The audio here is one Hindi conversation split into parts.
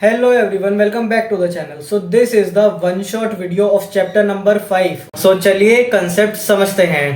Hello everyone, welcome back to the channel. So this is the one shot video of chapter number 5. So चलिए कंसेप्ट समझते हैं.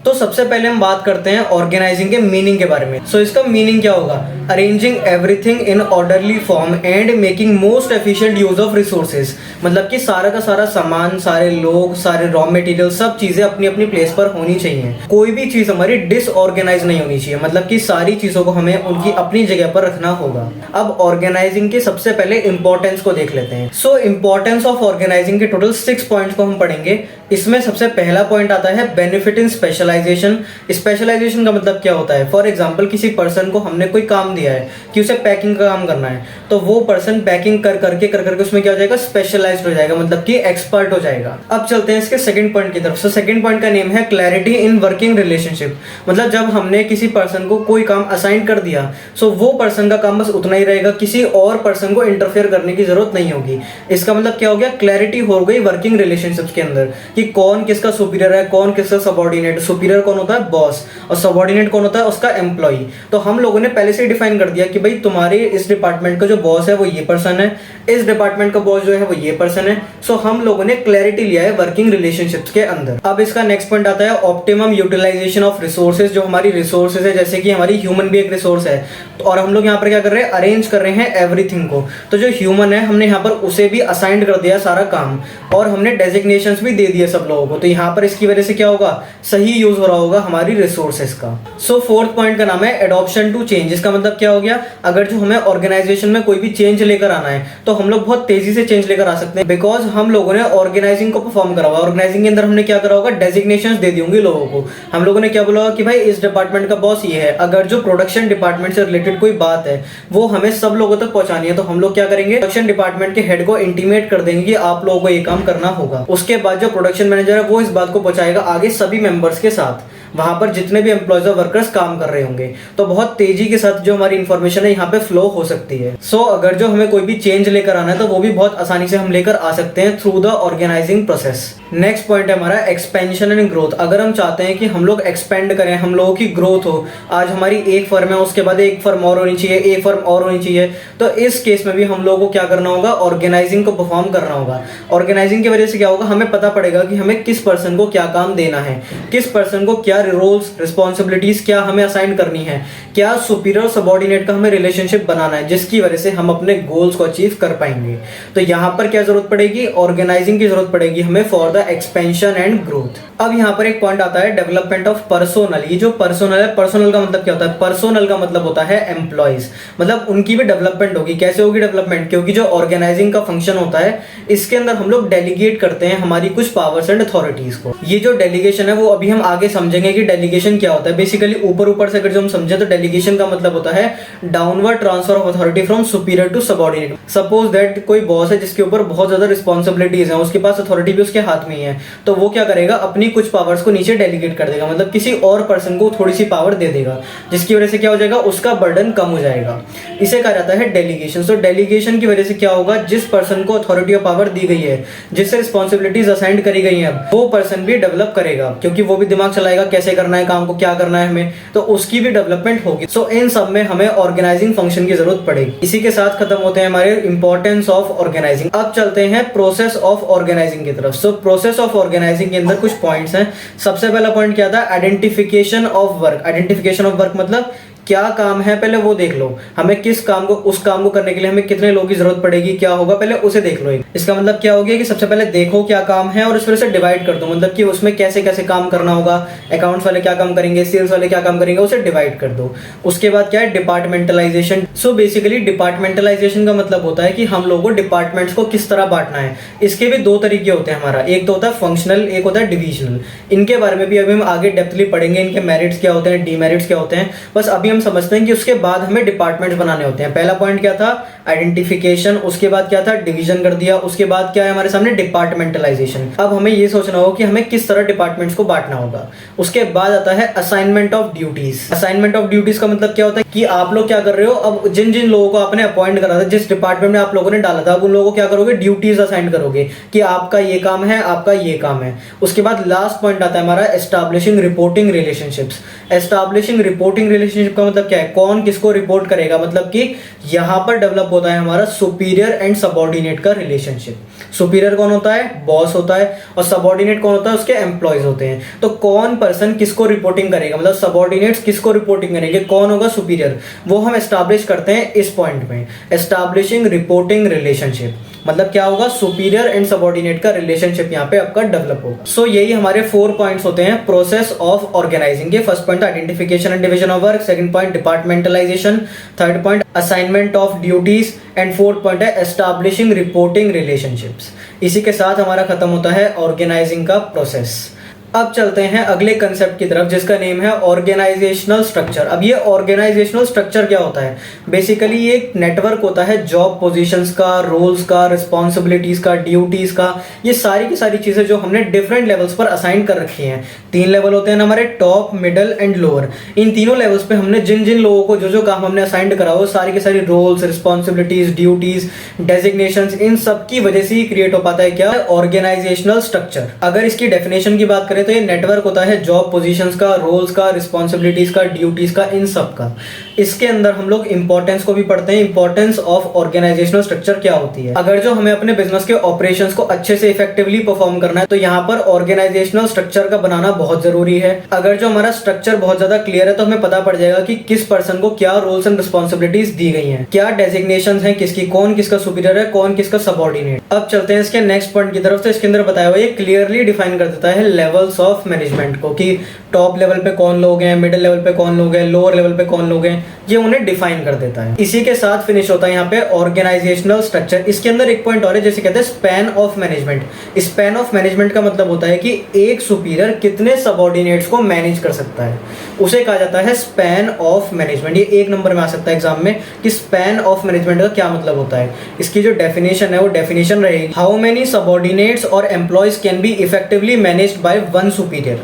तो सबसे पहले हम बात करते हैं ऑर्गेनाइजिंग के मीनिंग के बारे में. सो इसका मीनिंग क्या होगा? Arranging everything in orderly form and making most efficient use of resources. मतलब कि सारा का सारा सामान, सारे लोग, सारे रॉ मटेरियल, सब चीजें अपनी अपनी प्लेस पर होनी चाहिए. कोई भी चीज हमारी डिसऑर्गेनाइज नहीं होनी चाहिए. मतलब कि सारी चीजों को हमें उनकी अपनी जगह पर रखना होगा. अब ऑर्गेनाइजिंग के सबसे पहले इंपॉर्टेंस को देख लेते हैं. सो इंपॉर्टेंस ऑफ ऑर्गेनाइजिंग के टोटल 6 पॉइंट्स को हम पढ़ेंगे. इसमें सबसे पहला पॉइंट आता है बेनिफिट इन स्पेशलाइजेशन. स्पेशलाइजेशन का मतलब क्या होता है? फॉर एग्जांपल किसी पर्सन को हमने कोई काम दिया है कि उसे पैकिंग का काम करना है, तो वो पर्सन पैकिंग कर करके उसमें क्या हो जाएगा? स्पेशलाइज्ड हो जाएगा, मतलब कि एक्सपर्ट हो जाएगा. अब चलते हैं इसके सेकंड पॉइंट की तरफ. सो सेकंड पॉइंट का नेम है क्लैरिटी इन वर्किंग रिलेशनशिप. मतलब जब हमने किसी पर्सन को कोई काम असाइन कर दिया, सो वो पर्सन का काम बस उतना ही रहेगा, किसी और पर्सन को इंटरफेयर करने की जरूरत नहीं होगी. इसका मतलब क्या हो गया? क्लैरिटी हो गई वर्किंग रिलेशनशिप्स के अंदर कि कौन किसका सुपीरियर है, कौन किसका सबऑर्डिनेट. सुपीरियर कौन होता है? बॉस. और सबऑर्डिनेट कौन होता है? उसका एम्प्लॉय. तो हम लोगों ने पहले से डिफाइन कर दिया कि भाई तुम्हारे इस डिपार्टमेंट का जो बॉस है वो ये पर्सन है, इस डिपार्टमेंट का बॉस जो है वो ये पर्सन है. सो हम लोगों ने क्लैरिटी लिया है वर्किंग रिलेशनशिप्स के अंदर. अब इसका नेक्स्ट पॉइंट आता है ऑप्टिमम यूटिलाइजेशन ऑफ रिसोर्सेज. जो हमारी रिसोर्सेज है, जैसे कि हमारी ह्यूमन भी एक रिसोर्स है, और हम लोग यहाँ पर क्या कर रहे हैं? अरेंज कर रहे हैं एवरीथिंग को. तो जो ह्यूमन है हमने यहाँ पर उसे भी असाइंड कर दिया सारा काम, और हमने डेजिग्नेशंस भी दे दिए सब लोगों को. तो यहाँ पर इसकी वजह से क्या होगा? सही यूज हो रहा होगा हमारी रिसोर्सेज का. सो फोर्थ पॉइंट का नाम है एडॉप्शन टू चेंज. इसका मतलब क्या हो गया? अगर जो हमें ऑर्गेनाइजेशन में कोई भी चेंज लेकर आना है, तो हम लोग बहुत तेजी से चेंज लेकर आ सकते हैं, बिकॉज हम लोगों ने ऑर्गेनाइजिंग को परफॉर्म करा हुआ. ऑर्गेनाइजिंग के अंदर हमने क्या करा होगा? डेजिग्नेशंस दे दी होंगी लोगों को. हम लोगों ने क्या बोला कि भाई इस डिपार्टमेंट का बॉस ये है. अगर जो प्रोडक्शन डिपार्टमेंट से रिलेटेड कोई बात है वो हमें सब लोगों तक पहुंचानी है, तो हम लोग क्या करेंगे? प्रोडक्शन डिपार्टमेंट के हेड को इंटीमेट कर देंगे कि आप लोगों को ये काम करना होगा. उसके बाद जो प्रोडक्शन मैनेजर है वो इस बात को पहुंचाएगा आगे सभी मेंबर्स के साथ, वहां पर जितने भी एम्प्लॉयज और वर्कर्स काम कर रहे होंगे. तो बहुत तेजी के साथ जो हमारी इंफॉर्मेशन है यहाँ पे फ्लो हो सकती है. सो अगर जो हमें कोई भी चेंज लेकर आना है तो वो भी बहुत आसानी से हम लेकर आ सकते हैं through the organising process. Next point है हमारा एक्सपेंशन एंड ग्रोथ. अगर हम चाहते हैं कि हम लोग एक्सपेंड करें, हम लोगों की ग्रोथ हो, आज हमारी एक फर्म है, उसके बाद एक फर्म और होनी चाहिए, एक फर्म और होनी चाहिए, तो इस केस में भी हम लोगों को क्या करना होगा? ऑर्गेनाइजिंग को परफॉर्म करना होगा. ऑर्गेनाइजिंग की वजह से क्या होगा? हमें पता पड़ेगा कि हमें किस पर्सन को क्या काम देना है, किस पर्सन को क्या रोल्स रिस्पॉन्सिबिलिटीज क्या हमें असाइन करनी है, क्या सुपीरियर सबऑर्डिनेट का हमें रिलेशनशिप बनाना है, जिसकी वजह से हम अपने गोल्स को अचीव कर पाएंगे. तो यहां पर क्या जरूरत पड़ेगी? ऑर्गेनाइजिंग की जरूरत पड़ेगी हमें for the expansion and growth. अब यहां पर एक पॉइंट आता है डेवलपमेंट ऑफ पर्सोनल. ये जो पर्सोनल है, पर्सोनल का मतलब क्या होता है? पर्सोनल का मतलब होता है एम्प्लॉयज. मतलब उनकी भी डेवलपमेंट होगी. कैसे होगी डेवलपमेंट? क्योंकि जो ऑर्गेनाइजिंग का फंक्शन होता है, इसके अंदर हम लोग डेलीगेट करते हैं हमारी कुछ पावर्स एंड अथॉरिटीज को. ये जो डेलीगेशन है वो अभी हम आगे समझेंगे कि डेलीगेशन क्या होता है. बेसिकली ऊपर से अगर जो हम समझे तो डेलीगेशन का मतलब होता है downward transfer of authority from superior to subordinate. Suppose that कोई बॉस है जिसके ऊपर बहुत ज्यादा रिस्पॉन्सिबिलिटीज है, उसके पास अथॉरिटी भी उसके हाथ में ही है, तो वो क्या करेगा? अपनी कुछ पावर्स को नीचे डेलीगेट कर देगा. मतलब किसी और पर्सन को थोड़ी सी पावर दे देगा, जिसकी वजह से क्या हो जाएगा? उसका बर्डन कम हो जाएगा. इसे कहा जाता है डेलीगेशन. तो डेलीगेशन की वजह से क्या होगा? जिस पर्सन को अथॉरिटी और पावर दी गई है, जिससे रिस्पॉन्सिबिलिटीज असाइन करी गई है, वो पर्सन भी डेवलप करेगा, क्योंकि वो भी दिमाग चलाएगा कैसे करना है काम को, क्या करना है हमें, तो उसकी भी डेवलपमेंट होगी. सो इन सब में हमें ऑर्गेनाइजिंग फंक्शन की जरूरत पड़ेगी. इसी के साथ खत्म होते हैं हमारे इंपॉर्टेंस ऑफ ऑर्गेनाइजिंग. अब चलते हैं प्रोसेस ऑफ ऑर्गेनाइजिंग की तरफ. सो प्रोसेस ऑफ ऑर्गेनाइजिंग के अंदर कुछ पॉइंट्स हैं. सबसे पहला पॉइंट क्या था? Identification of work. Identification of work मतलब क्या काम है पहले वो देख लो. हमें किस काम को, उस काम को करने के लिए हमें कितने लोगों की जरूरत पड़ेगी, क्या होगा, पहले उसे देख लो. इसका मतलब क्या हो गया कि सबसे पहले देखो क्या काम है और उस वजह से डिवाइड कर दो. मतलब कि उसमें कैसे कैसे काम करना होगा, अकाउंट्स वाले क्या काम करेंगे, सेल्स वाले क्या काम करेंगे, उसे डिवाइड कर दो. उसके बाद क्या है? डिपार्टमेंटलाइजेशन. सो बेसिकली डिपार्टमेंटलाइजेशन का मतलब होता है कि हम लोगों को डिपार्टमेंट्स को किस तरह बांटना है. इसके भी दो तरीके होते हैं हमारा. एक तो होता है फंक्शनल, एक होता है डिविजनल. इनके बारे में भी अभी हम आगे डेप्थली पढ़ेंगे, इनके मेरिट्स क्या होते हैं, डीमेरिट्स क्या होते हैं. बस अभी हम समझते हैं कि उसके बाद हमें डिपार्टमेंट्स बनाने होते हैं। पहला पॉइंट क्या था, आइडेंटिफिकेशन, उसके बाद क्या था, डिवीजन कर दिया, उसके बाद क्या है हमारे सामने, डिपार्टमेंटलाइजेशन। अब हमें ये सोचना होगा कि हमें किस तरह डिपार्टमेंट्स को बांटना होगा। उसके बाद आता है assignment of duties. Assignment of duties का मतलब क्या होता है कि आप लोग क्या कर रहे हो, अब जिन जिन लोगों को आपने अपॉइंट करा था, जिस डिपार्टमेंट में आप लोगों ने डाला था, अब उन लोगों को क्या करोगे, ड्यूटीज असाइन करोगे कि आपका ये काम है, आपका ये काम है। उसके बाद लास्ट पॉइंट आता है हमारा establishing reporting relationships. Establishing reporting relationship का मतलब क्या है, कौन किसको रिपोर्ट करेगा, मतलब कि यहां पर डेवलप होता है हमारा सुपीरियर एंड सबऑर्डिनेट का रिलेशनशिप। सुपीरियर कौन होता है, बॉस होता है, और सबऑर्डिनेट कौन होता है, उसके एम्प्लॉयज होते हैं। तो कौन पर्सन किसको रिपोर्टिंग करेगा, मतलब सबऑर्डिनेट्स किसको रिपोर्टिंग करेंगे, कौन होगा सुपीरियर, वो हम एस्टैब्लिश करते हैं इस पॉइंट में, एस्टैब्लिशिंग रिपोर्टिंग रिलेशनशिप। मतलब क्या होगा, सुपीरियर एंड सबऑर्डिनेट का रिलेशनशिप यहाँ पे आपका डेवलप होगा। सो यही हमारे 4 पॉइंट्स होते हैं प्रोसेस ऑफ ऑर्गेनाइजिंग के। First point identification and division of work, second point departmentalisation, third point assignment of duties, and fourth point है एस्टैब्लिशिंग रिपोर्टिंग रिलेशनशिप्स। इसी के साथ हमारा खत्म होता है ऑर्गेनाइजिंग का प्रोसेस। अब चलते हैं अगले कंसेप्ट की तरफ जिसका नेम है ऑर्गेनाइजेशनल स्ट्रक्चर। अब ये ऑर्गेनाइजेशनल स्ट्रक्चर क्या होता है, बेसिकली ये एक नेटवर्क होता है जॉब पोजीशंस का, रोल्स का, रिस्पॉन्सिबिलिटीज का, ड्यूटीज का, ये सारी की सारी चीजें जो हमने डिफरेंट लेवल्स पर असाइन कर रखी हैं। 3 लेवल होते हैं हमारे, टॉप, मिडल एंड लोअर। इन तीनों लेवल्स पे हमने जिन जिन लोगों को जो जो काम हमने असाइंड करा हो, सारी की सारी रोल्स, रिस्पॉन्सिबिलिटीज, ड्यूटीज, डेजिग्नेशंस, इन सब की वजह से ही क्रिएट हो पाता है क्या, ऑर्गेनाइजेशनल स्ट्रक्चर। अगर इसकी डेफिनेशन की बात करें तो ये नेटवर्क होता है जॉब पोजीशंस का, रोल्स का, रिस्पॉन्सिबिलिटीज का, ड्यूटीज का, इन सब का। इसके अंदर हम लोग इंपॉर्टेंस को भी पढ़ते हैं, इंपॉर्टेंस ऑफ ऑर्गेनाइजेशनल स्ट्रक्चर क्या होती है। अगर जो हमें अपने बिजनेस के ऑपरेशंस को अच्छे से इफेक्टिवली परफॉर्म करना है तो यहाँ पर ऑर्गेनाइजेशनल स्ट्रक्चर का बनाना बहुत जरूरी है। अगर जो हमारा स्ट्रक्चर बहुत ज्यादा क्लियर है तो हमें पता पड़ जाएगा कि किस पर्सन को क्या रोल्स एंड रिस्पॉन्सिबिलिटीज दी गई हैं, क्या डेजिग्नेशंस हैं किसकी, कौन किसका सुपीरियर है, कौन किसका सबऑर्डिनेट। अब चलते हैं इसके नेक्स्ट पॉइंट की तरफ। तो इसके अंदर बताया हुआ ये क्लियरली डिफाइन कर देता है लेवल्स ऑफ मैनेजमेंट को, कि टॉप लेवल पे कौन लोग हैं, मिडिल लेवल पे कौन लोग हैं, लोअर लेवल पे कौन लोग हैं, ये उन्हें डिफाइन कर देता है। इसी के साथ फिनिश होता है यहाँ पे ऑर्गेनाइजेशनल स्ट्रक्चर। इसके अंदर एक पॉइंट और है जैसे कहते हैं span of management. Span of management का मतलब होता है कि एक सुपीरियर कितने सबऑर्डिनेट्स को मैनेज कर सकता है, उसे कहा जाता है स्पैन ऑफ मैनेजमेंट। ये 1 नंबर में आ सकता है एग्जाम में कि स्पैन ऑफ मैनेजमेंट का क्या मतलब होता है। इसकी जो डेफिनेशन है वो डेफिनेशन रहेगी, हाउ मेनी सबऑर्डिनेट्स और employees can be effectively managed by one superior.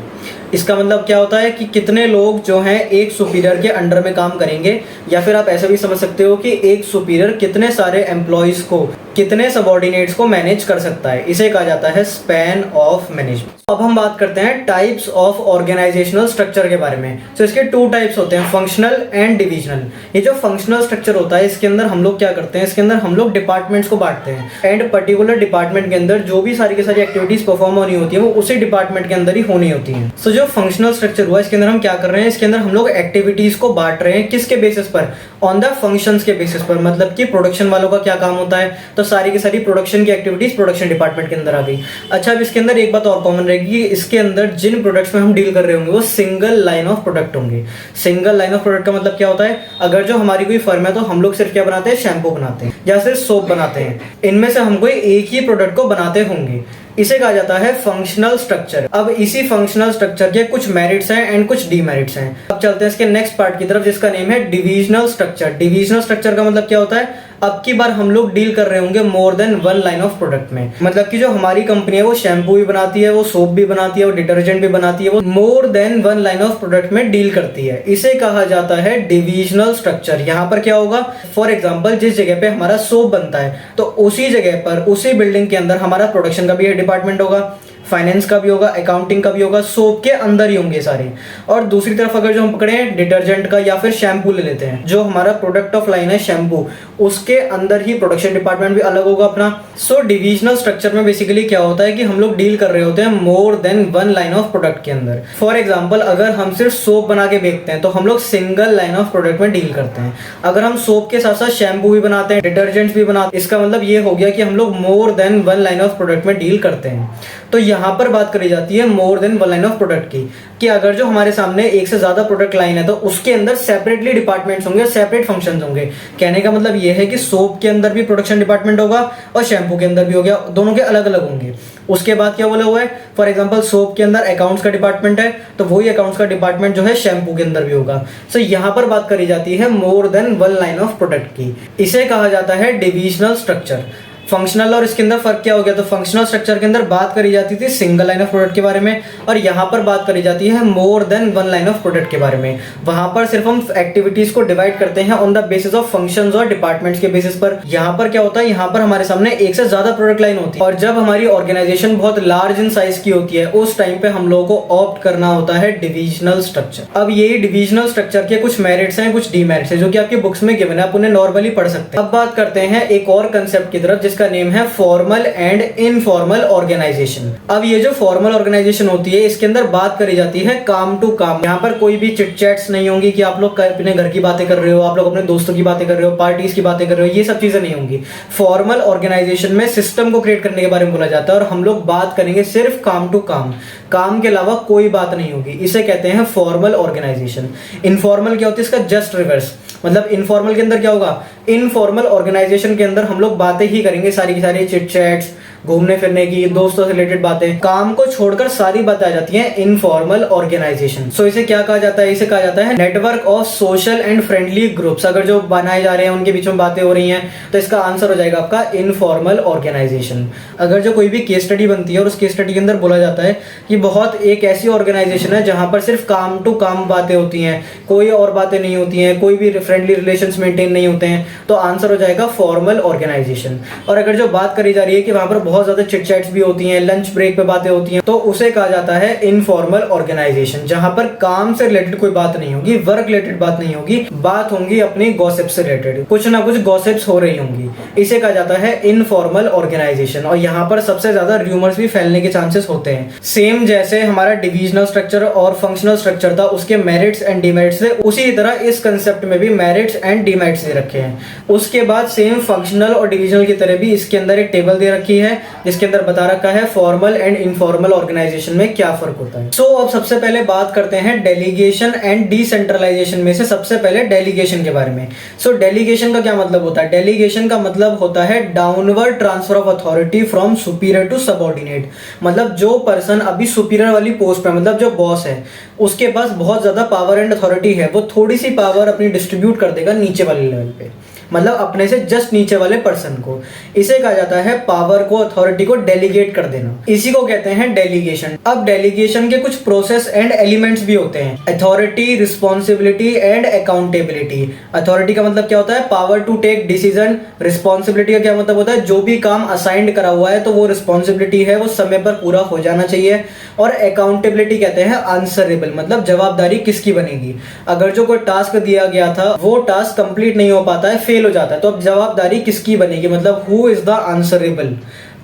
इसका मतलब क्या होता है कि कितने लोग जो हैं एक सुपीरियर के अंडर में काम करेंगे, या फिर आप ऐसा भी समझ सकते हो कि एक सुपीरियर कितने सारे एम्प्लॉयज को, कितने सबऑर्डिनेट्स को मैनेज कर सकता है, इसे कहा जाता है स्पैन ऑफ मैनेजमेंट। अब हम बात करते हैं टाइप्स ऑफ ऑर्गेनाइजेशनल स्ट्रक्चर के बारे में। तो इसके 2 टाइप्स होते हैं, फंक्शनल एंड डिविजनल। ये जो फंक्शनल स्ट्रक्चर होता है इसके अंदर हम लोग क्या करते हैं, इसके अंदर हम लोग डिपार्टमेंट्स को बांटते हैं, एंड पर्टिकुलर डिपार्टमेंट के अंदर जो भी सारी की सारी एक्टिविटीज परफॉर्म होनी होती है वो उसी डिपार्टमेंट के अंदर ही होनी होती है। सो जो फंक्शनल स्ट्रक्चर हुआ इसके अंदर हम क्या कर रहे हैं, इसके अंदर हम लोग एक्टिविटीज को बांट रहे हैं किसके बेसिस पर, ऑन द फंक्शंस के बेसिस पर। मतलब कि प्रोडक्शन वालों का क्या काम होता है, तो सारी की सारी प्रोडक्शन की एक्टिविटीज प्रोडक्शन डिपार्टमेंट के अंदर आ गई। अच्छा, अब इसके अंदर एक बात और कॉमन रहेगी कि इसके अंदर जिन प्रोडक्ट्स में हम डील कर रहे होंगे वो सिंगल लाइन ऑफ प्रोडक्ट होंगे। सिंगल लाइन ऑफ प्रोडक्ट का मतलब क्या होता है, अगर जो हमारी कोई फर्म है तो हम लोग सिर्फ क्या बनाते हैं, शैम्पू बनाते हैं या सिर्फ सोप बनाते हैं, इनमें से हम कोई एक ही प्रोडक्ट को बनाते होंगे, इसे कहा जाता है फंक्शनल स्ट्रक्चर। अब इसी फंक्शनल स्ट्रक्चर के कुछ मेरिट्स हैं एंड कुछ डीमेरिट्स हैं। अब चलते हैं इसके नेक्स्ट पार्ट की तरफ जिसका नेम है डिविजनल स्ट्रक्चर। डिविजनल स्ट्रक्चर का मतलब क्या होता है, अब की बार हम लोग डील कर रहे होंगे more than 1 line of product में। मतलब कि जो हमारी कंपनी है वो शैम्पू भी बनाती है, वो सोप भी बनाती है, वो डिटर्जेंट भी बनाती है, वो more than 1 line of product में डील करती है, इसे कहा जाता है डिविजनल स्ट्रक्चर। यहाँ पर क्या होगा, फॉर एग्जाम्पल जिस जगह पे हमारा सोप बनता है तो उसी जगह पर उसी बिल्डिंग के अंदर हमारा प्रोडक्शन का भी डिपार्टमेंट होगा, फाइनेंस का भी होगा, अकाउंटिंग का भी होगा, सोप के अंदर ही होंगे सारे। और दूसरी तरफ अगर जो हम पकड़े डिटर्जेंट का या फिर शैम्पू ले लेते हैं, जो हमारा प्रोडक्ट ऑफ लाइन है शैम्पू, उसके अंदर ही प्रोडक्शन डिपार्टमेंट भी अलग होगा अपना। सो डिविजनल स्ट्रक्चर में बेसिकली क्या होता है कि हम लोग डील कर रहे होते हैं more than 1 line of product के अंदर। फॉर एग्जाम्पल अगर हम सिर्फ सोप बना के बेचते हैं तो हम लोग सिंगल लाइन ऑफ प्रोडक्ट में डील करते हैं। अगर हम सोप के साथ साथ शैम्पू भी बनाते हैं, डिटर्जेंट्स भी बनाते हैं, इसका मतलब ये हो गया कि हम लोग more than 1 line of product में डील करते हैं। तो यहाँ पर बात करी जाती है more than one line of product की, कि अगर जो हमारे सामने एक से ज्यादा प्रोडक्ट लाइन है तो उसके अंदर सेपरेटली डिपार्टमेंट्स होंगे, सेपरेट फंक्शंस होंगे। कहने का मतलब ये है कि सोप के अंदर भी प्रोडक्शन डिपार्टमेंट होगा और शैम्पू के अंदर भी हो गया, दोनों के अलग अलग होंगे। उसके बाद क्या बोला हुआ है, फॉर एग्जांपल सोप के अंदर अकाउंट्स का डिपार्टमेंट है तो वही अकाउंट्स का डिपार्टमेंट जो है शैम्पू के अंदर भी होगा। सो यहाँ पर बात करी जाती है more than one line of product की। इसे कहा जाता है डिविजनल स्ट्रक्चर। फंक्शनल और इसके अंदर फर्क क्या हो गया, तो फंक्शनल स्ट्रक्चर के अंदर बात करी जाती थी सिंगल लाइन ऑफ प्रोडक्ट के बारे में, और यहाँ पर बात करी जाती है more than one line of product के बारे में। वहां पर सिर्फ हम एक्टिविटीज को डिवाइड करते हैं on the basis of functions और डिपार्टमेंट्स के बेसिस पर। यहाँ पर क्या होता है, यहाँ पर हमारे सामने एक से ज्यादा प्रोडक्ट लाइन होती है, और जब हमारी ऑर्गेनाइजेशन बहुत लार्ज इन साइज की होती है उस टाइम पे हम लोगों को ऑप्ट करना होता है डिविजनल स्ट्रक्चर। अब ये डिविजनल स्ट्रक्चर के कुछ मेरिट्स हैं, कुछ डीमेरिट्स हैं, जो कि आपकी बुक्स में गिवन है, आप उन्हें नॉर्मली पढ़ सकते हैं। अब बात करते हैं एक और कंसेप्ट की तरफ जिसका नेम है फॉर्मल एंड इनफॉर्मल ऑर्गेनाइजेशन। अब ये जो फॉर्मल ऑर्गेनाइजेशन होती है इसके अंदर बात करी जाती है काम टू काम। यहाँ पर कोई भी चिट चैट्स नहीं होंगी कि आप लोग अपने घर की बातें कर रहे हो, आप लोग अपने दोस्तों की बातें कर रहे हो, पार्टीज की बातें कर रहे हो, ये सब चीजें नहीं होंगी। फॉर्मल ऑर्गेनाइजेशन में सिस्टम को क्रिएट करने के बारे में बोला जाता है और हम लोग बात करेंगे सिर्फ काम टू काम, काम के अलावा कोई बात नहीं होगी। इसे कहते हैं फॉर्मल ऑर्गेनाइजेशन। इनफॉर्मल क्या होती है, इसका जस्ट रिवर्स। मतलब इनफॉर्मल के अंदर क्या होगा, इनफॉर्मल ऑर्गेनाइजेशन के अंदर हम लोग बातें ही करेंगे, सारी की सारी चिट चैट्स, घूमने फिरने की, दोस्तों से रिलेटेड बातें, काम को छोड़कर सारी बातें आ जाती हैं इनफॉर्मल ऑर्गेनाइजेशन। सो इसे क्या कहा जाता है, इसे कहा जाता है network of social and friendly groups. अगर जो बनाए जा रहे हैं उनके बीच में बातें हो रही हैं तो इसका आंसर हो जाएगा आपका इनफॉर्मल ऑर्गेनाइजेशन। अगर जो कोई भी केस स्टडी बनती है और उस केस स्टडी के अंदर बोला जाता है कि बहुत एक ऐसी ऑर्गेनाइजेशन है जहां पर सिर्फ काम टू काम बातें होती हैं, कोई और बातें नहीं होती हैं, कोई भी फ्रेंडली रिलेशंस मेंटेन नहीं होते हैं, तो आंसर हो जाएगा फॉर्मल ऑर्गेनाइजेशन। और अगर जो बात करी जा रही है कि वहां पर बहुत ज्यादा चिट चैट्स भी होती हैं, लंच ब्रेक पे बातें होती हैं, तो उसे कहा जाता है इनफॉर्मल ऑर्गेनाइजेशन, जहां पर काम से रिलेटेड कोई बात नहीं होगी, वर्क रिलेटेड बात नहीं होगी, बात होंगी अपनी गॉसिप से रिलेटेड, कुछ ना कुछ गॉसिप्स हो रही होंगी। इसे कहा जाता है इनफॉर्मल ऑर्गेनाइजेशन। और यहाँ पर सबसे ज्यादा र्यूमर्स भी फैलने के चांसेस होते हैं। सेम जैसे हमारा डिविजनल स्ट्रक्चर और फंक्शनल स्ट्रक्चर था, उसके मेरिट्स एंड डिमेरिट्स थे, उसी तरह इस कंसेप्ट में भी मेरिट्स एंड डिमेरिट्स दे रखे हैं। उसके बाद सेम फंक्शनल और डिविजनल की तरह भी इसके अंदर एक टेबल दे रखी है जिसके अंदर बता रखा है फॉर्मल एंड इनफॉर्मल ऑर्गेनाइजेशन में क्या फर्क होता है। सो अब सबसे पहले बात करते हैं डेलीगेशन एंड डिसेंट्रलाइजेशन में से सबसे पहले डेलीगेशन के बारे में। सो डेलीगेशन का क्या मतलब होता है, डेलीगेशन का मतलब होता है downward transfer of authority from superior to subordinate. मतलब जो पर्सन अभी सुपीरियर वाली पोस्ट पे, मतलब जो बॉस है, उसके पास बहुत ज्यादा पावर एंड अथॉरिटी है, वो थोड़ी सी पावर अपनी डिस्ट्रीब्यूट कर देगा नीचे वाले लेवल पे, मतलब अपने से जस्ट नीचे वाले पर्सन को। इसे कहा जाता है पावर को, अथॉरिटी को डेलीगेट कर देना। इसी को कहते हैं डेलीगेशन। अब डेलीगेशन के कुछ प्रोसेस एंड एलिमेंट्स भी होते हैं, authority, responsibility and accountability. Authority का मतलब क्या होता है, power to take decision. Responsibility का क्या मतलब होता है, जो भी काम असाइंड करा हुआ है तो वो रिस्पॉन्सिबिलिटी है, वो समय पर पूरा हो जाना चाहिए। और अकाउंटेबिलिटी कहते हैं आंसरेबल, मतलब जवाबदारी किसकी बनेगी। अगर जो कोई टास्क दिया गया था वो टास्क कंप्लीट नहीं हो पाता है, फेल हो जाता है, तो अब जवाबदारी किसकी बनेगी, मतलब हु इज द आंसरेबल,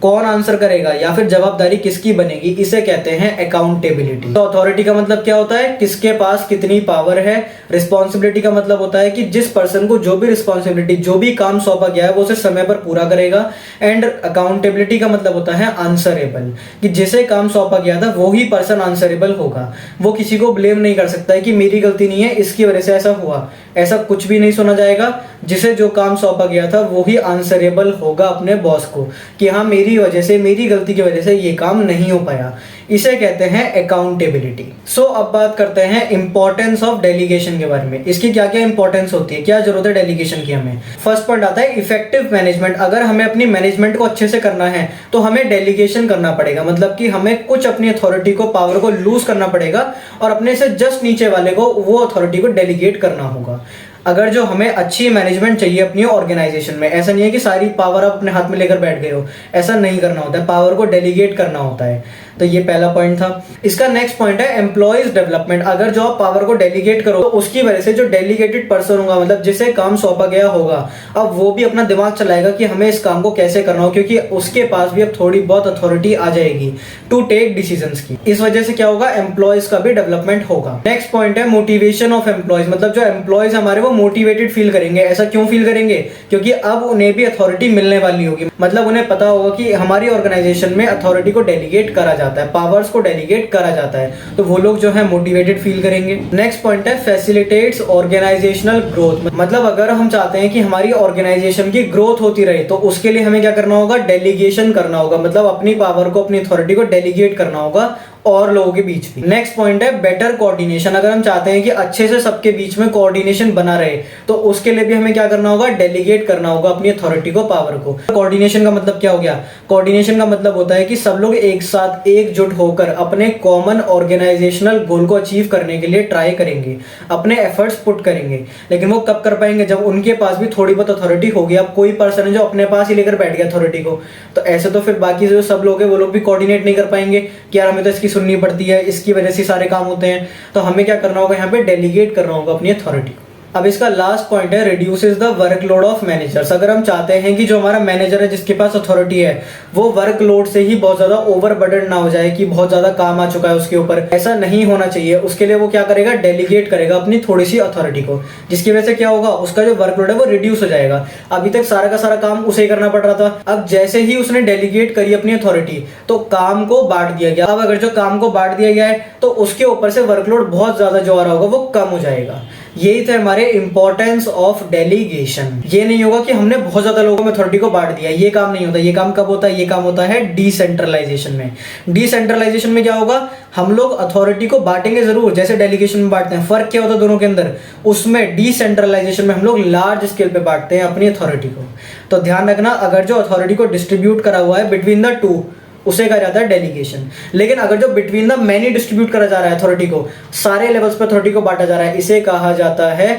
कौन आंसर करेगा या फिर जवाबदारी किसकी बनेगी, इसे कहते हैं अकाउंटेबिलिटी। तो अथॉरिटी का मतलब क्या होता है, किसके पास कितनी पावर है। रिस्पॉन्सिबिलिटी का मतलब होता है कि जिस पर्सन को जो भी रिस्पॉन्सिबिलिटी, जो भी काम सौंपा गया है वो उसे समय पर पूरा करेगा। एंड अकाउंटेबिलिटी का मतलब होता है आंसरेबल, कि जिसे काम सौंपा गया था वो ही पर्सन आंसरेबल होगा। वो किसी को ब्लेम नहीं कर सकता है कि मेरी गलती नहीं है, इसकी वजह से ऐसा हुआ, ऐसा कुछ भी नहीं सुना जाएगा। जिसे जो काम सौंपा गया था वो ही आंसरेबल होगा अपने बॉस को, कि हाँ मेरी वजह से, मेरी गलती की वजह से ये काम नहीं हो पाया। इसे कहते हैं अकाउंटेबिलिटी। सो अब बात करते हैं इंपॉर्टेंस ऑफ डेलीगेशन के बारे में। इसकी क्या क्या इंपॉर्टेंस होती है, क्या जरूरत है डेलीगेशन की हमें। फर्स्ट पॉइंट आता है इफेक्टिव मैनेजमेंट। अगर हमें अपनी मैनेजमेंट को अच्छे से करना है तो हमें डेलीगेशन करना पड़ेगा, मतलब कि हमें कुछ अपनी अथॉरिटी को, पावर को लूज करना पड़ेगा और अपने से जस्ट नीचे वाले को वो अथॉरिटी को डेलीगेट करना होगा। अगर जो हमें अच्छी मैनेजमेंट चाहिए अपनी ऑर्गेनाइजेशन में, ऐसा नहीं है कि सारी पावर आप अपने हाथ में लेकर बैठ गए हो, ऐसा नहीं करना होता है, पावर को डेलीगेट करना होता है। तो ये पहला पॉइंट था। इसका नेक्स्ट पॉइंट है एम्प्लॉयज डेवलपमेंट। अगर जो आप पावर को डेलीगेट करो तो उसकी वजह से जो डेलीगेटेड पर्सन होगा, मतलब जिसे काम सौंपा गया होगा, अब वो भी अपना दिमाग चलाएगा कि हमें इस काम को कैसे करना हो, क्योंकि उसके पास भी अब थोड़ी बहुत अथॉरिटी आ जाएगी टू टेक डिसीजंस की। इस वजह से क्या होगा, एम्प्लॉयज का भी डेवलपमेंट होगा। नेक्स्ट पॉइंट है मोटिवेशन ऑफ एम्प्लॉयज, मतलब जो एम्प्लॉयज हमारे वो मोटिवेटेड फील करेंगे। ऐसा क्यों फील करेंगे, क्योंकि अब उन्हें भी अथॉरिटी मिलने वाली होगी। मतलब उन्हें पता होगा कि हमारी ऑर्गेनाइजेशन में अथॉरिटी को डेलीगेट करा जाता है, पावर्स को डेलीगेट करा जाता है, तो वो लोग जो है मोटिवेटेड फील करेंगे। नेक्स्ट पॉइंट है फैसिलिटेट्स ऑर्गेनाइजेशनल ग्रोथ, मतलब अगर हम चाहते हैं कि हमारी ऑर्गेनाइजेशन की ग्रोथ होती रहे तो उसके लिए हमें क्या करना होगा, डेलीगेशन करना होगा, मतलब अपनी पावर को, अपनी अथॉरिटी को डेलीगेट करना होगा और लोगों के बीच भी। नेक्स्ट पॉइंट है बेटर कोऑर्डिनेशन, अगर हम चाहते हैं कि अच्छे से सबके बीच में कोऑर्डिनेशन बना रहे तो उसके लिए भी हमें क्या करना होगा, डेलीगेट करना होगा अपनी अथॉरिटी को, पावर को। कोऑर्डिनेशन का मतलब क्या हो गया, कोऑर्डिनेशन का मतलब होता है कि सब लोग एक साथ एकजुट होकर अपने कॉमन ऑर्गेनाइजेशनल गोल को अचीव करने के लिए ट्राई करेंगे, अपने एफर्ट्स पुट करेंगे। लेकिन वो कब कर पाएंगे, जब उनके पास भी थोड़ी बहुत अथॉरिटी होगी। अब कोई पर्सन है जो अपने पास ही लेकर बैठ गया अथॉरिटी को, तो ऐसे तो फिर बाकी जो सब लोग हैं वो लोग भी कोऑर्डिनेट नहीं कर पाएंगे कि यार हमें तो इसकी सुननी पड़ती है, इसकी वजह से सारे काम होते हैं। तो हमें क्या करना होगा, यहाँ पे डेलीगेट करना होगा अपनी अथॉरिटी को। अब इसका लास्ट पॉइंट है reduces the workload of managers. अगर हम चाहते हैं कि जो हमारा मैनेजर है, जिसके पास अथॉरिटी है, वो वर्कलोड से ही बहुत ज्यादा ओवरबर्डन ना हो जाए कि बहुत ज्यादा काम आ चुका है उसके ऊपर, ऐसा नहीं होना चाहिए। उसके लिए वो क्या करेगा, डेलीगेट करेगा अपनी थोड़ी सी अथॉरिटी को, जिसकी वजह से क्या होगा, उसका जो वर्कलोड है वो रिड्यूस हो जाएगा। अभी तक सारा का सारा काम उसे ही करना पड़ रहा था, अब जैसे ही उसने डेलीगेट करी अपनी अथॉरिटी तो काम को बांट दिया गया। अब अगर जो काम को बांट दिया गया है तो उसके ऊपर से वर्कलोड बहुत ज्यादा जो आ रहा होगा वो कम हो जाएगा। यही थे हमारे इंपॉर्टेंस ऑफ डेलीगेशन। ये नहीं होगा कि हमने बहुत ज्यादा लोगों में अथॉरिटी को बांट दिया, ये काम नहीं होता। ये काम कब होता है, ये काम होता है डिसेंट्रलाइजेशन में। डिसेंट्रलाइजेशन में क्या होगा, हम लोग अथॉरिटी को बांटेंगे जरूर, जैसे डेलीगेशन में बांटते हैं। फर्क क्या होता है दोनों के अंदर, उसमें डिसेंट्रलाइजेशन में हम लोग लार्ज स्केल पे बांटते हैं अपनी अथॉरिटी को। तो ध्यान रखना, अगर जो अथॉरिटी को डिस्ट्रीब्यूट करा हुआ है बिटवीन द टू, उसे कहा जाता है डेलीगेशन। लेकिन अगर जो बिटवीन द मैनी डिस्ट्रीब्यूट करा जा रहा है अथॉरिटी को, सारे लेवल्स पे अथॉरिटी को बांटा जा रहा है, इसे कहा जाता है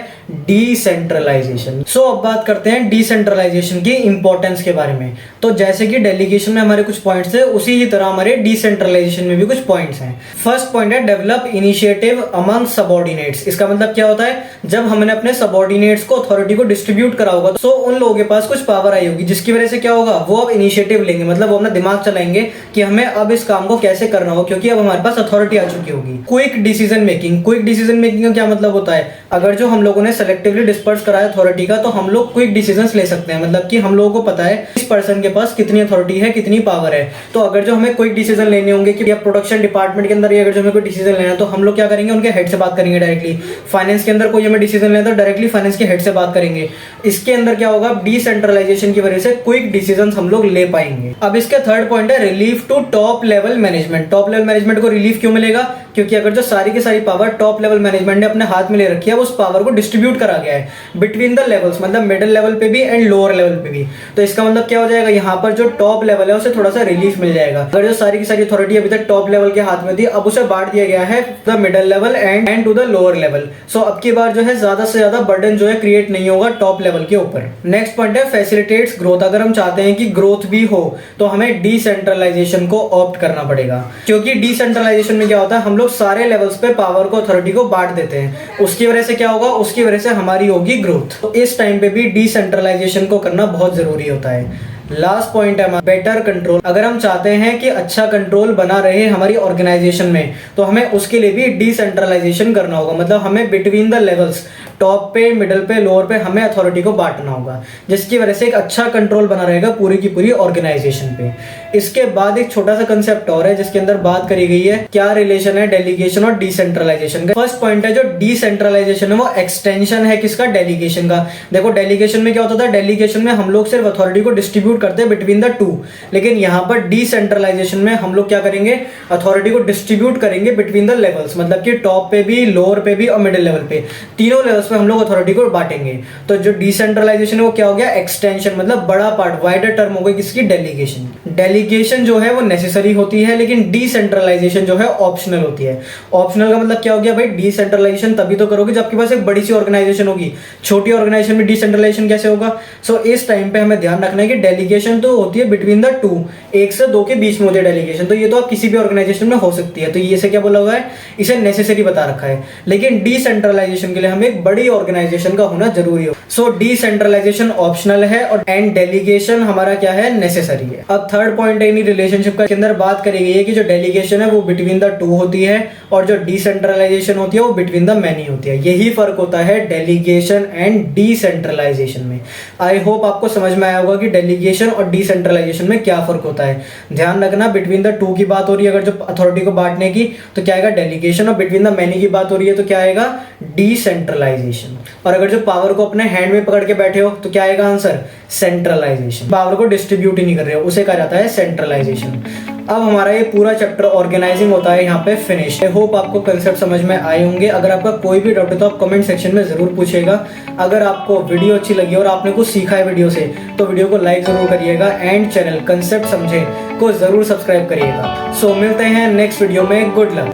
डिसेंट्रलाइजेशन। सो अब बात करते हैं डिसेंट्रलाइजेशन की इंपॉर्टेंस के बारे में। तो जैसे कि डेलीगेशन में हमारे कुछ पॉइंट्स है, उसी ही तरह हमारे डिसेंट्रलाइजेशन में भी कुछ पॉइंट्स हैं। फर्स्ट पॉइंट है डेवलप इनिशिएटिव अमंग सबऑर्डिनेट्स। इसका मतलब क्या होता है, जब हमने अपने सबऑर्डिनेट्स को, अथॉरिटी को डिस्ट्रीब्यूट करा होगा तो उन लोगों के पास कुछ पावर आई होगी, जिसकी वजह से क्या होगा, वो अब इनिशिएटिव लेंगे, मतलब वो अपना दिमाग चलाएंगे कि हमें अब इस काम को कैसे करना हो, क्योंकि अब हमारे पास अथॉरिटी आ चुकी होगी। Quick decision making. Quick decision making का क्या मतलब होता है, अगर जो हम लोगों ने सेलेक्टिवली डिस्पर्स करा है अथॉरिटी का, तो हम लोग क्विक डिसीजंस ले सकते हैं। मतलब कि हम लोगों को पता है इस पर्सन के पास कितनी अथॉरिटी है, कितनी पावर है। तो अगर जो हमें क्विक डिसीजन लेने होंगे कि प्रोडक्शन डिपार्टमेंट के अंदर अगर जो हमें कोई डिसीजन लेना है, तो हम लोग क्या करेंगे, उनके हेड से बात करेंगे डायरेक्टली। फाइनेंस के अंदर कोई हमें डिसीजन लेना है तो डायरेक्टली फाइनेंस के हेड से बात करेंगे। इसके अंदर क्या होगा, डिसेंट्रलाइजेशन की वजह से क्विक डिसीजन हम लोग ले पाएंगे। अब इसका थर्ड पॉइंट है relief to top level management. Top level management को रिलीफ क्यों मिलेगा, क्योंकि अगर जो सारी की सारी पावर टॉप लेवल मैनेजमेंट ने अपने हाथ में ले रखी है, उस पावर को डिस्ट्रीब्यूट करा गया है बिटवीन द लेवल्स, मतलब मिडिल लेवल पे भी एंड लोअर लेवल पे भी। तो इसका मतलब क्या हो जाएगा, यहाँ पर जो टॉप लेवल है उसे थोड़ा सा रिलीफ मिल जाएगा। अगर जो सारी की सारी अथॉरिटी अभी तक टॉप लेवल के हाथ में थी, अब उसे बांट दिया गया है the middle level and to the lower level. So अब की बार जो है ज्यादा से ज्यादा बर्डन जो है क्रिएट नहीं होगा टॉप लेवल के ऊपर। नेक्स्ट पॉइंट है फैसिलिटेट्स ग्रोथ। अगर हम चाहते हैं कि ग्रोथ भी हो तो हमें डिसेंट्रलाइजेशन को ऑप्ट करना पड़ेगा, क्योंकि डिसेंट्रलाइजेशन में क्या होता है, हम लोग सारे लेवल्स पे पावर को, अथॉरिटी को बांट देते हैं। उसकी वजह से क्या होगा, उसकी वजह से हमारी होगी ग्रोथ। तो इस टाइम पे भी डिसेंट्रलाइजेशन को करना बहुत जरूरी होता है। लास्ट पॉइंट है बेटर कंट्रोल। अगर हम चाहते हैं कि अच्छा कंट्रोल बना रहे हमारी ऑर्गेनाइजेशन में, तो हमें उसके लिए भी डिसेंट्रलाइजेशन करना होगा। मतलब हमें बिटवीन द लेवल्स, टॉप पे, मिडल पे, लोअर पे, हमें अथॉरिटी को बांटना होगा, जिसकी वजह से एक अच्छा कंट्रोल बना रहेगा पूरी की पूरी ऑर्गेनाइजेशन पे। इसके बाद एक छोटा सा कंसेप्ट और है जिसके अंदर बात करी गई है, क्या रिलेशन है डेलीगेशन और डिसेंट्रलाइजेशन का। फर्स्ट पॉइंट है जो डिसेंट्रलाइजेशन है वो एक्सटेंशन है किसका, डेलीगेशन का। देखो डेलीगेशन में क्या होता था, डेलीगेशन में हम लोग सिर्फ अथॉरिटी को डिस्ट्रीब्यूट करते हैं बिटवीन द टू, लेकिन यहाँ पर डिसेंट्रलाइजेशन में हम लोग क्या करेंगे, अथॉरिटी को डिस्ट्रीब्यूट करेंगे बिटवीन द लेवल्स, मतलब कि टॉप पे भी, लोअर पे भी और मिडिल लेवल पे, तीनों लेवल्स पे हम लोग अथॉरिटी को बांटेंगे। तो जो डिसेंट्रलाइजेशन है वो क्या हो गया, एक्सटेंशन, मतलब बड़ा पार्ट, वाइडर टर्म हो गई किसकी, डेलीगेशन। डेलीगेशन जो है वो नेसेसरी होती है, लेकिन डिसेंट्रलाइजेशन जो है ऑप्शनल होती है। ऑप्शनल का मतलब क्या हो गया भाई, डिसेंट्रलाइजेशन तभी तो करोगे जब आपके पास एक बड़ी सी ऑर्गेनाइजेशन होगी, छोटी ऑर्गेनाइजेशन में डिसेंट्रलाइजेशन कैसे होगा। सो इस टाइम पे हमें ध्यान रखना है कि डेलीगेशन तो होती है बिटवीन द टू, एक से दो के बीच में होती है डेलीगेशन, तो ये तो आप किसी भी ऑर्गेनाइजेशन में हो सकती है, तो ये से क्या बोला हुआ है, इसे नेसेसरी बता रखा है। लेकिन डिसेंट्रलाइजेशन के लिए हमें एक बड़ी ऑर्गेनाइजेशन का होना जरूरी हो। सो डिसेंट्रलाइजेशन ऑप्शनल है और एंड डेलीगेशन हमारा क्या है, नेसेसरी है। अब थर्ड पॉइंट है रिलेशनशिप के अंदर बात करी गई है कि जो डेलीगेशन है वो बिटवीन द टू होती है और जो डिसेंट्रलाइजेशन होती है वो बिटवीन द मैनी होती है। यही फर्क होता है डेलीगेशन एंड डिसेंट्रलाइजेशन में। आई होप आपको समझ में आया होगा कि डेलीगेशन और डिसेंट्रलाइजेशन में क्या फर्क होता है। ध्यान रखना, बिटवीन द टू की बात हो रही है अगर जो अथॉरिटी को बांटने की तो क्या आएगा, डेलीगेशन, और बिटवीन द मैनी की बात हो रही है तो क्या आएगा, डिसेंट्रलाइजेशन। और अगर जो पावर को अपने हैंड में पकड़ के बैठे हो तो क्या आएगा आंसर, सेंट्रलाइजेशन। पावर को डिस्ट्रीब्यूट ही नहीं कर रहे हो उसे कहा जाता है सेंट्रलाइजेशन। अब हमारा ये पूरा चैप्टर ऑर्गेनाइजिंग होता है यहाँ पे फिनिश। आई होप आपको कंसेप्ट समझ में आए होंगे। अगर आपका कोई भी डाउट है तो आप कमेंट सेक्शन में जरूर पूछिएगा। अगर आपको वीडियो अच्छी लगी और आपने कुछ सीखा है वीडियो से तो वीडियो को लाइक जरूर करिएगा एंड चैनल कंसेप्ट समझे को जरूर सब्सक्राइब करिएगा। सो मिलते हैं नेक्स्ट वीडियो में, गुड लक।